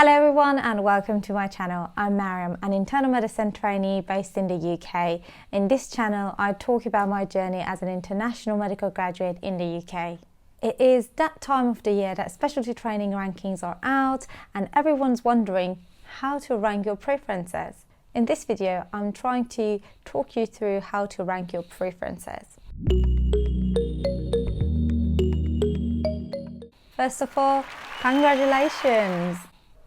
Hello everyone and welcome to my channel. I'm Mariam, an internal medicine trainee based in the UK. In this channel, I talk about my journey as an international medical graduate in the UK. It is that time of the year that specialty training rankings are out and everyone's wondering how to rank your preferences. In this video, I'm trying to talk you through how to rank your preferences. First of all, congratulations!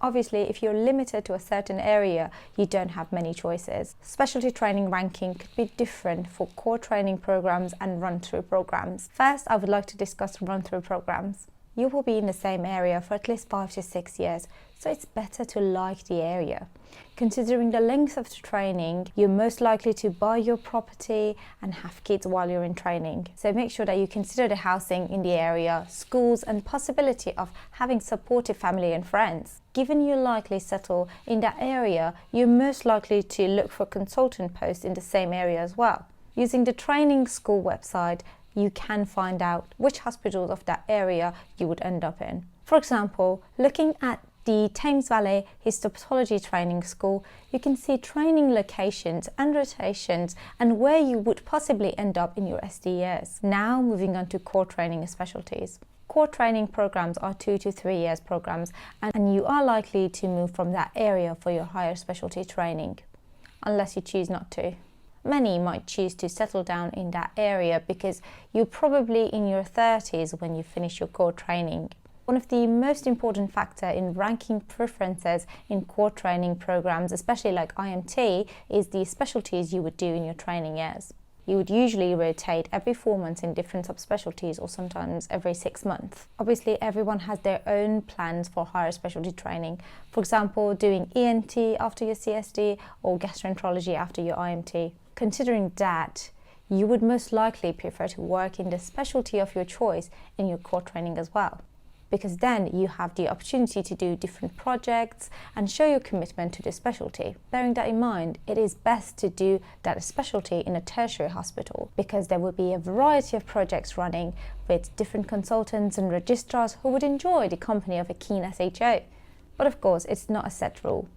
Obviously, if you're limited to a certain area, you don't have many choices. Specialty training ranking could be different for core training programs and run-through programs. First, I would like to discuss run-through programs. You will be in the same area for at least 5 to 6 years, so it's better to like the area. Considering the length of the training, you're most likely to buy your property and have kids while you're in training. So make sure that you consider the housing in the area, schools and possibility of having supportive family and friends. Given you likely settle in that area, you're most likely to look for consultant posts in the same area as well. Using the training school website, you can find out which hospitals of that area you would end up in. For example, looking at the Thames Valley Histopatology Training School, you can see training locations and rotations and where you would possibly end up in your SD years. Now moving on to core training specialties. Core training programs are 2 to 3 years programs and you are likely to move from that area for your higher specialty training, unless you choose not to. Many might choose to settle down in that area because you're probably in your 30s when you finish your core training. One of the most important factors in ranking preferences in core training programs, especially like IMT, is the specialties you would do in your training years. You would usually rotate every 4 months in different subspecialties or sometimes every 6 months. Obviously, everyone has their own plans for higher specialty training. For example, doing ENT after your CSD or gastroenterology after your IMT. Considering that, you would most likely prefer to work in the specialty of your choice in your core training as well, because then you have the opportunity to do different projects and show your commitment to the specialty. Bearing that in mind, it is best to do that specialty in a tertiary hospital because there will be a variety of projects running with different consultants and registrars who would enjoy the company of a keen SHO. But of course, it's not a set rule.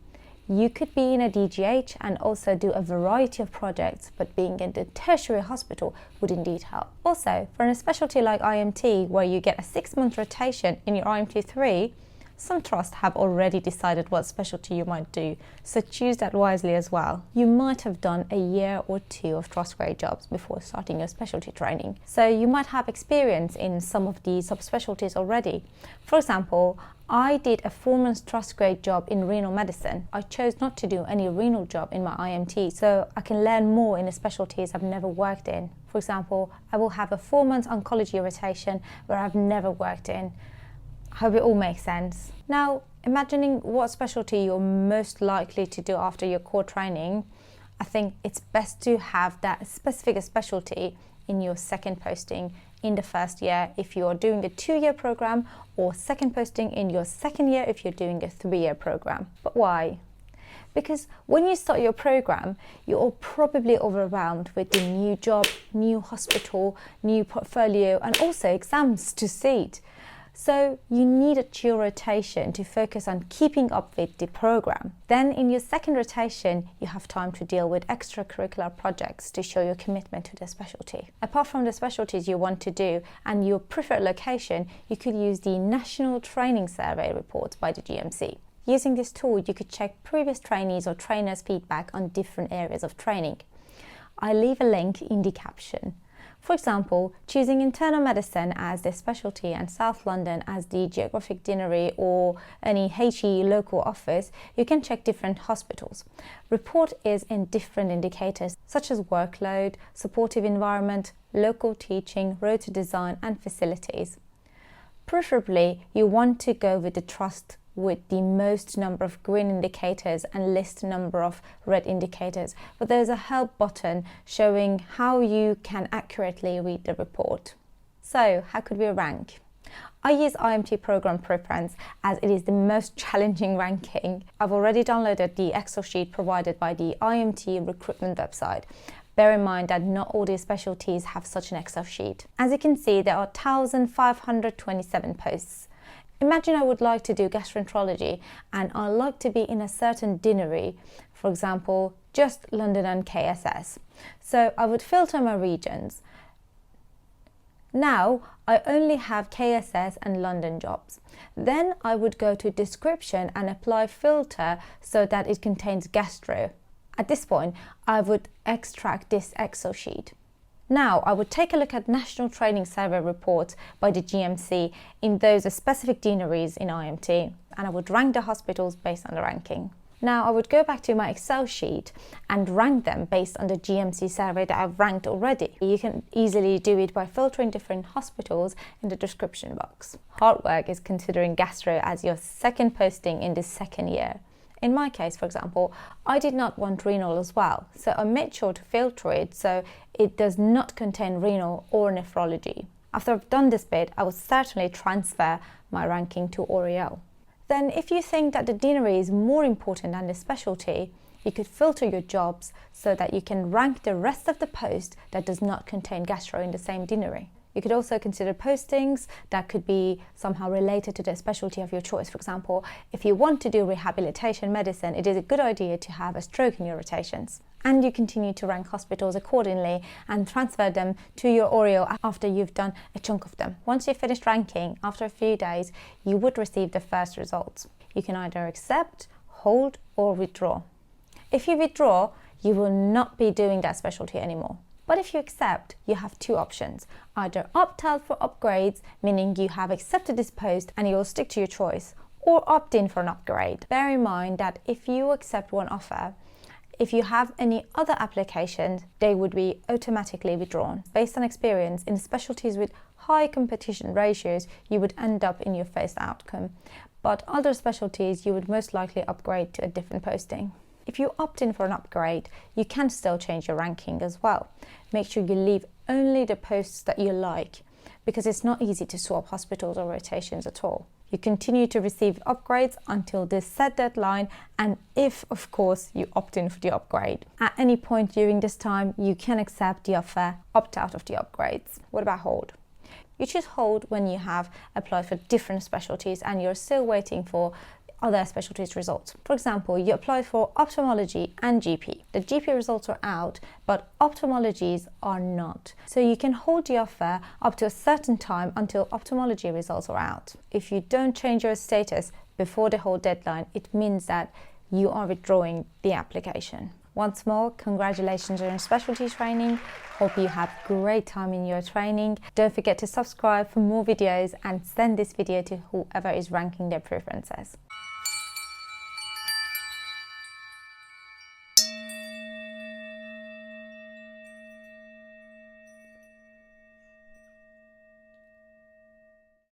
You could be in a DGH and also do a variety of projects, but being in the tertiary hospital would indeed help. Also, for a specialty like IMT, where you get a 6-month rotation in your IMT3, some trusts have already decided what specialty you might do, so choose that wisely as well. You might have done a year or 2 of trust grade jobs before starting your specialty training, so you might have experience in some of the subspecialties already. For example, I did a 4-month trust grade job in renal medicine. I chose not to do any renal job in my IMT, so I can learn more in the specialties I've never worked in. For example, I will have a 4-month oncology rotation where I've never worked in. I hope it all makes sense. Now, imagining what specialty you're most likely to do after your core training, I think it's best to have that specific specialty in your second posting in the first year if you're doing a 2-year program, or second posting in your second year if you're doing a 3-year program. But why? Because when you start your program, you're probably overwhelmed with the new job, new hospital, new portfolio, and also exams to sit. So you need a chill rotation to focus on keeping up with the program. Then in your second rotation, you have time to deal with extracurricular projects to show your commitment to the specialty. Apart from the specialties you want to do and your preferred location, you could use the National Training Survey reports by the GMC. Using this tool, you could check previous trainees or trainers' feedback on different areas of training. I leave a link in the caption. For example, choosing internal medicine as the specialty and South London as the geographic deanery or any HE local office, you can check different hospitals. Report is in different indicators such as workload, supportive environment, local teaching, rota design and facilities. Preferably, you want to go with the trust with the most number of green indicators and least number of red indicators, but there's a help button showing how you can accurately read the report. So how could we rank? I use IMT program preference as it is the most challenging ranking. I've already downloaded the Excel sheet provided by the IMT recruitment website. Bear in mind that not all the specialties have such an Excel sheet. As you can see, there are 1,527 posts. Imagine I would like to do gastroenterology and I like to be in a certain deanery, for example, just London and KSS. So I would filter my regions. Now I only have KSS and London jobs. Then I would go to description and apply filter so that it contains gastro. At this point, I would extract this Excel sheet. Now I would take a look at National Training Survey reports by the GMC in those specific deaneries in IMT, and I would rank the hospitals based on the ranking. Now I would go back to my Excel sheet and rank them based on the GMC survey that I've ranked already. You can easily do it by filtering different hospitals in the description box. Hard work is considering gastro as your second posting in this second year. In my case, for example, I did not want renal as well, so I made sure to filter it so it does not contain renal or nephrology. After I've done this bit, I will certainly transfer my ranking to Oriel. Then if you think that the deanery is more important than the specialty, you could filter your jobs so that you can rank the rest of the post that does not contain gastro in the same deanery. You could also consider postings that could be somehow related to the specialty of your choice. For example, if you want to do rehabilitation medicine, it is a good idea to have a stroke in your rotations. And you continue to rank hospitals accordingly and transfer them to your Oriel after you've done a chunk of them. Once you've finished ranking, after a few days, you would receive the first results. You can either accept, hold, or withdraw. If you withdraw, you will not be doing that specialty anymore. But if you accept, you have two options. Either opt out for upgrades, meaning you have accepted this post and you'll stick to your choice, or opt in for an upgrade. Bear in mind that if you accept one offer, if you have any other applications, they would be automatically withdrawn. Based on experience, in specialties with high competition ratios, you would end up in your first outcome. But other specialties, you would most likely upgrade to a different posting. If you opt in for an upgrade, you can still change your ranking as well. Make sure you leave only the posts that you like, because it's not easy to swap hospitals or rotations at all. You continue to receive upgrades until this set deadline, and if, of course, you opt in for the upgrade. At any point during this time, you can accept the offer, opt out of the upgrades. What about hold? You choose hold when you have applied for different specialties and you're still waiting for other specialties results. For example, you applied for ophthalmology and GP. The GP results are out, but ophthalmologies are not. So you can hold the offer up to a certain time until ophthalmology results are out. If you don't change your status before the hold deadline, it means that you are withdrawing the application. Once more, congratulations on your specialty training. Hope you have great time in your training. Don't forget to subscribe for more videos and send this video to whoever is ranking their preferences.